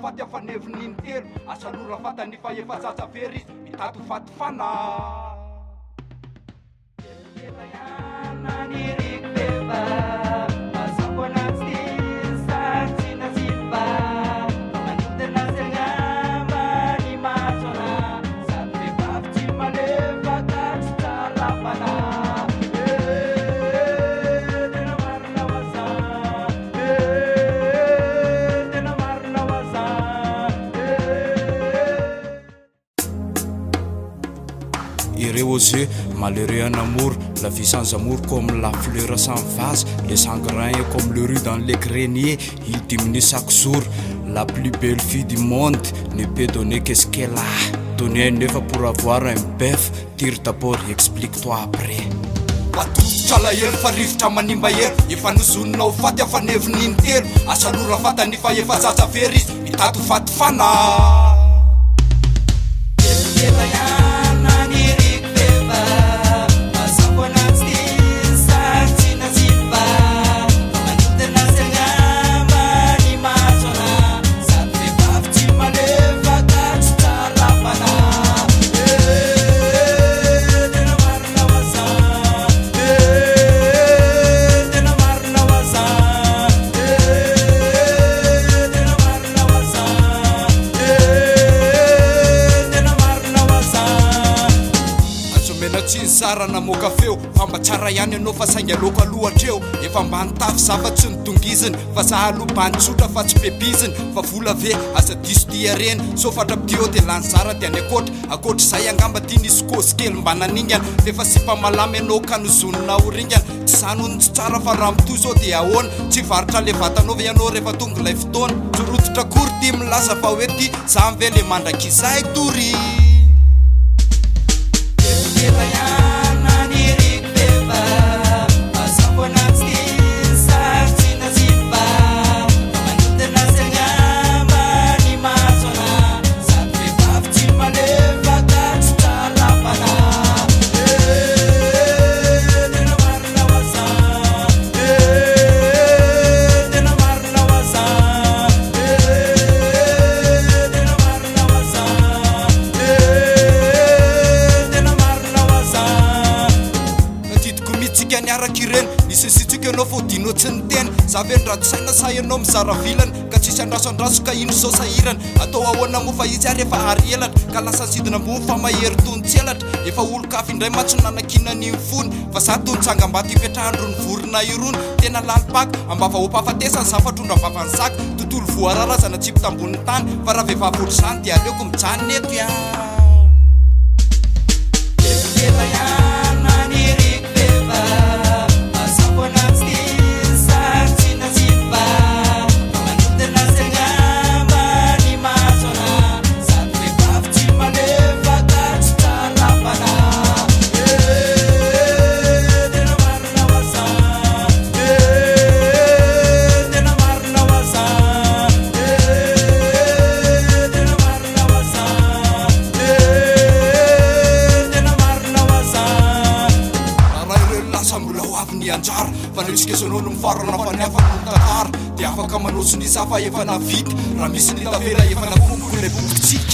faty afaneviny telo asalora fatany fa efa tsatsavery izy mitato fatifana Ireo ose malheureux en amour, la vie sans amour comme la fleur sans vase, les sangrins comme le riz dans les greniers, il diminue chaque jour. La plus belle fille du monde ne peut donner qu'est-ce qu'elle a. Donner un œuf pour avoir un bœuf, tire d'abord et explique-toi après. Tsala hely fa rivotra manimba hely efa nozononao faty afaneviny telo asalora fatany fa efa tsatsavery izy mitato fatifana tsara namoaka feo famba tsara ihany anao fa sainga loko alohatreo efa mbany tafy zafatsy nitongiziny fa zahalombany tsotra fa tsy bebiziny fa vola ve asa diso dia reny sofatra pdio de lany zara de any akoatra zay angamba ty nisy kôzy kely mba naningana defa sy mpamalamy anao ka nozonona oringana tsy zanony tsy tsara fa raha mitoy sao de ahoana tsy varitra le vatanao ve ianao rehefa tonga ilay fotoana tsorototra kory ty milaza fa hoe ty za mve le mandrakizay tory nisesitsika fo dino tsy niteny zavy ndratosaina sa ianao mizara vilana ka tsisy andrasoandraso ka ino sao sahirana atao ahoana mofa izy ary efa ary elatra ka lasa sidina mbony fa mahery tontselatra efa olo-kafy indray matso nanankinany mifony fa za tonitsangam-bato ipetrahandro ny vorona irony tena lalipaka ambava opafatesany zafatrondra vavany zaka tontolo voararazana tsipy tambony tany fa raha vehivavy olo zany dia aleoko mijanona eto ia anjara fa netsika sonolo mifarana fa ny afaka mitantara dia afaka manosy ny zafa efa navita raha misy ny tavela efa nakomboko ilay bokotsika